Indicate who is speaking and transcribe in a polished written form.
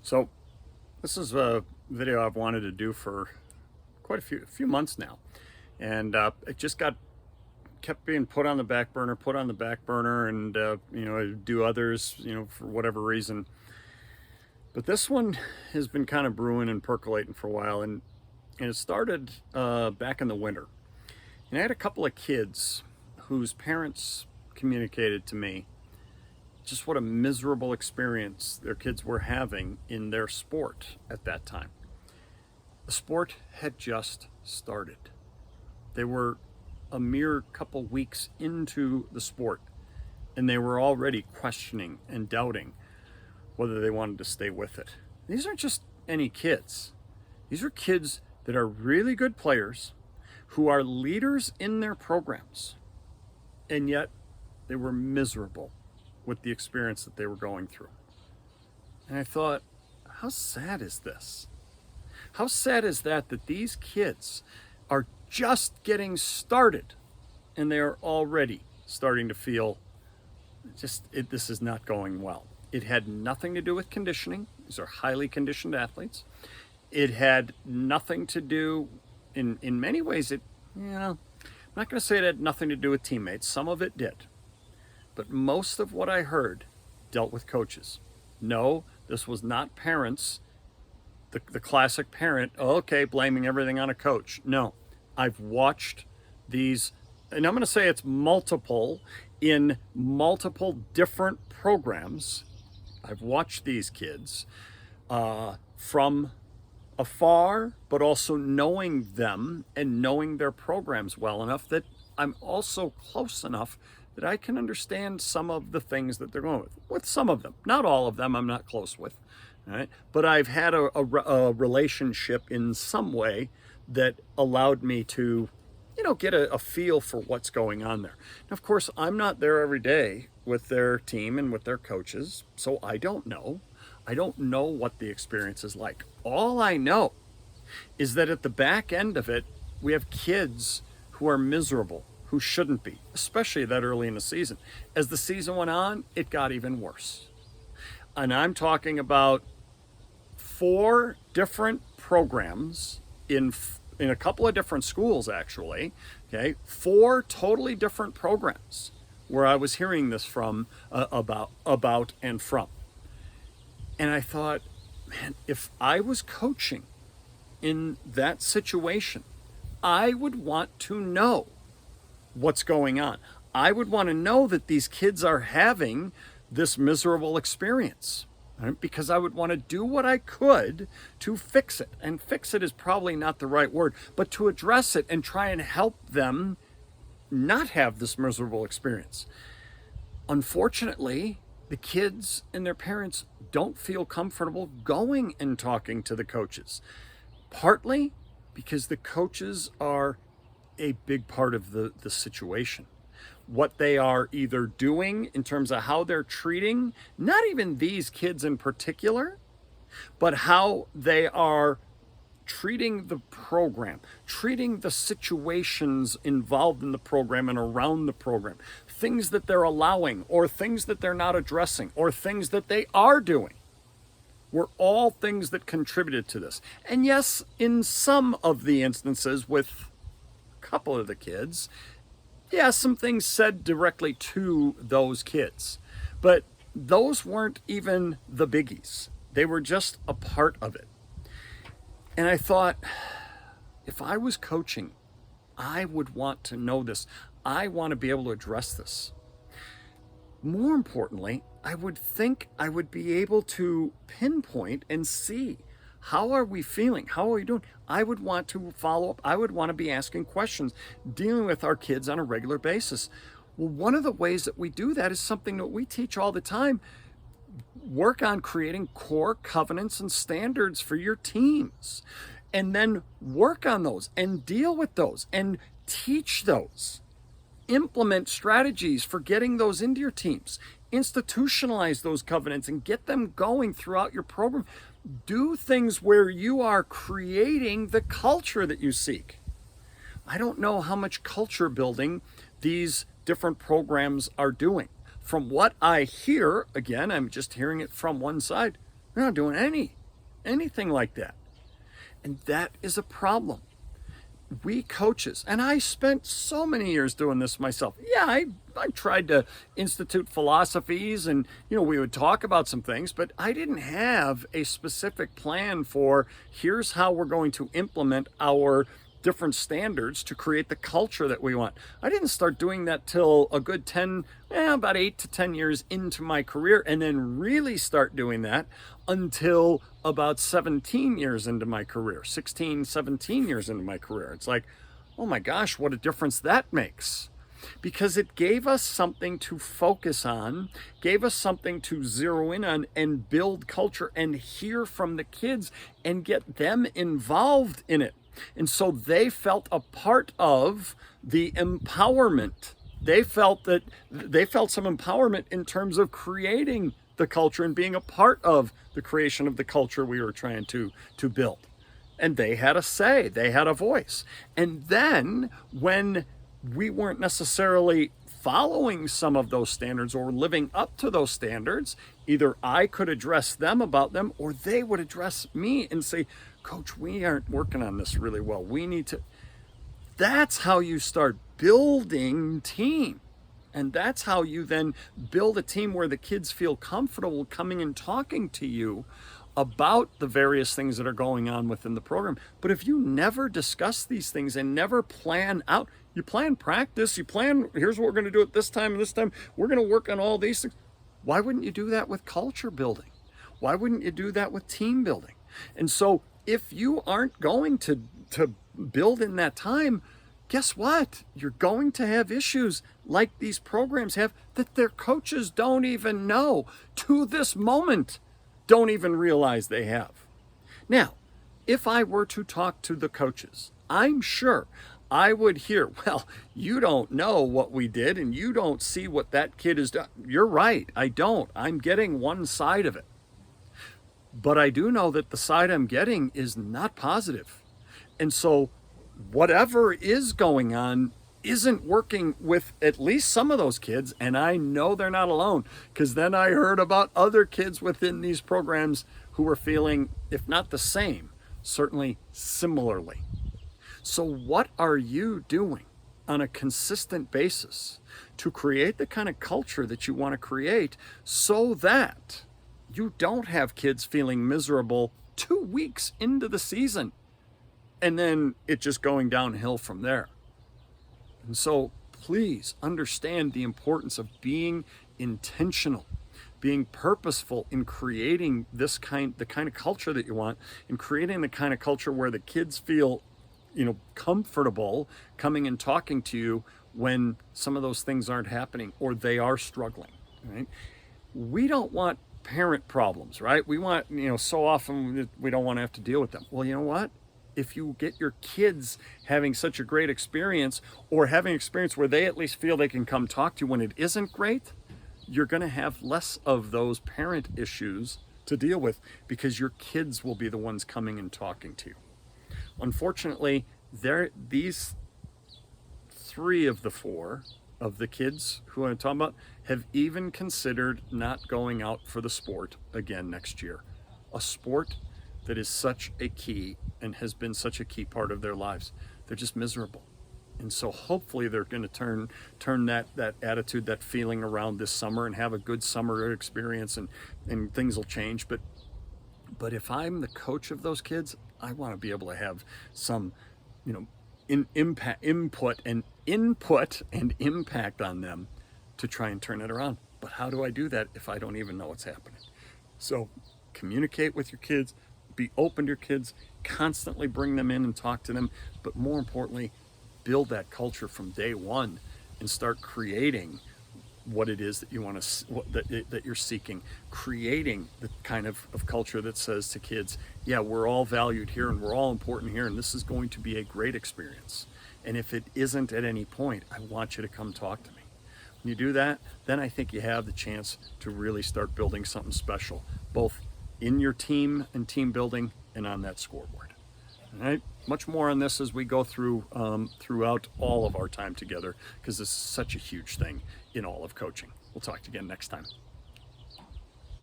Speaker 1: So this is a video I've wanted to do for quite a few months now, and it just kept being put on the back burner, and I do others, for whatever reason. But this one has been kind of brewing and percolating for a while, and it started back in the winter. And I had a couple of kids whose parents communicated to me just what a miserable experience their kids were having in their sport at that time. The sport had just started. They were a mere couple weeks into the sport, and they were already questioning and doubting whether they wanted to stay with it. These aren't just any kids. These are kids that are really good players who are leaders in their programs, and yet they were miserable with the experience that they were going through. And I thought, how sad is this? How sad is that these kids are just getting started and they are already starting to feel this is not going well. It had nothing to do with conditioning. These are highly conditioned athletes. It had nothing to do, in many ways, I'm not going to say it had nothing to do with teammates. Some of it did. But most of what I heard dealt with coaches. No, this was not parents, the classic parent, blaming everything on a coach. No, I've watched these, and I'm going to say it's multiple, in multiple different programs. I've watched these kids from afar, but also knowing them and knowing their programs well enough that I'm also close enough that I can understand some of the things that they're going with some of them. Not all of them I'm not close with, right? But I've had a relationship in some way that allowed me to, get a feel for what's going on there. Now, of course, I'm not there every day with their team and with their coaches, so I don't know. I don't know what the experience is like. All I know is that at the back end of it, we have kids who are miserable, who shouldn't be, especially that early in the season. As the season went on, it got even worse. And I'm talking about 4 different programs in a couple of different schools, actually. Okay, 4 totally different programs where I was hearing this from, about and from. And I thought, man, if I was coaching in that situation, I would want to know what's going on. I would want to know that these kids are having this miserable experience, right? Because I would want to do what I could to fix it. And fix it is probably not the right word, but to address it and try and help them not have this miserable experience. Unfortunately, the kids and their parents don't feel comfortable going and talking to the coaches, partly because the coaches are a big part of the situation. What they are either doing in terms of how they're treating, not even these kids in particular, but how they are treating the program, treating the situations involved in the program and around the program, things that they're allowing or things that they're not addressing or things that they are doing, were all things that contributed to this. And yes, in some of the instances with couple of the kids, some things said directly to those kids, but those weren't even the biggies. They were just a part of it. And I thought, if I was coaching, I would want to know this. I want to be able to address this. More importantly, I would think I would be able to pinpoint and see, how are we feeling? How are we doing? I would want to follow up. I would want to be asking questions, dealing with our kids on a regular basis. Well, one of the ways that we do that is something that we teach all the time. Work on creating core covenants and standards for your teams, and then work on those and deal with those and teach those. Implement strategies for getting those into your teams. Institutionalize those covenants and get them going throughout your program. Do things where you are creating the culture that you seek. I don't know how much culture building these different programs are doing. From what I hear, again, I'm just hearing it from one side, they're not doing any. anything like that. And that is a problem. We coaches, and I spent so many years doing this myself. Yeah, I tried to institute philosophies, and we would talk about some things, but I didn't have a specific plan for here's how we're going to implement our different standards to create the culture that we want. I didn't start doing that till a good about 8 to 10 years into my career, and then really start doing that until about 17 years into my career, 16, 17 years into my career. It's like, oh my gosh, what a difference that makes. Because it gave us something to focus on, gave us something to zero in on and build culture and hear from the kids and get them involved in it. And so they felt a part of the empowerment. They felt some empowerment in terms of creating the culture and being a part of the creation of the culture we were trying to build. And they had a say, they had a voice. And then when we weren't necessarily following some of those standards or living up to those standards, either I could address them about them, or they would address me and say, Coach, we aren't working on this really well. We need to. That's how you start building team. And that's how you then build a team where the kids feel comfortable coming and talking to you about the various things that are going on within the program. But if you never discuss these things and never plan out, you plan practice, you plan, here's what we're going to do at this time and this time, we're going to work on all these things. Why wouldn't you do that with culture building? Why wouldn't you do that with team building? And so if you aren't going to build in that time, guess what? You're going to have issues like these programs have that their coaches don't even know, to this moment, don't even realize they have. Now, if I were to talk to the coaches, I'm sure I would hear, well, you don't know what we did and you don't see what that kid has done. You're right, I don't. I'm getting one side of it. But I do know that the side I'm getting is not positive. And so whatever is going on isn't working with at least some of those kids. And I know they're not alone, because then I heard about other kids within these programs who were feeling, if not the same, certainly similarly. So what are you doing on a consistent basis to create the kind of culture that you want to create so that you don't have kids feeling miserable 2 weeks into the season and then it just going downhill from there? And so please understand the importance of being intentional, being purposeful in creating the kind of culture that you want, and creating the kind of culture where the kids feel comfortable coming and talking to you when some of those things aren't happening or they are struggling, right? We don't want parent problems, right? We want, so often we don't want to have to deal with them. Well, you know what? If you get your kids having such a great experience, or having an experience where they at least feel they can come talk to you when it isn't great, you're going to have less of those parent issues to deal with, because your kids will be the ones coming and talking to you. Unfortunately, these 3 of the 4 of the kids who I'm talking about have even considered not going out for the sport again next year. A sport that is such a key and has been such a key part of their lives. They're just miserable. And so hopefully they're going to turn that attitude, that feeling around this summer and have a good summer experience, and things will change. But if I'm the coach of those kids, I want to be able to have some, input and impact on them to try and turn it around. But how do I do that if I don't even know what's happening? So communicate with your kids, be open to your kids, constantly bring them in and talk to them. But more importantly, build that culture from day one and start creating what it is that you want to, that you're seeking, creating the kind of culture that says to kids, yeah, we're all valued here and we're all important here, and this is going to be a great experience. And if it isn't at any point, I want you to come talk to me. When you do that, then I think you have the chance to really start building something special, both in your team and team building and on that scoreboard. All right, much more on this as we go through throughout all of our time together, because this is such a huge thing in all of coaching. We'll talk to you again next time.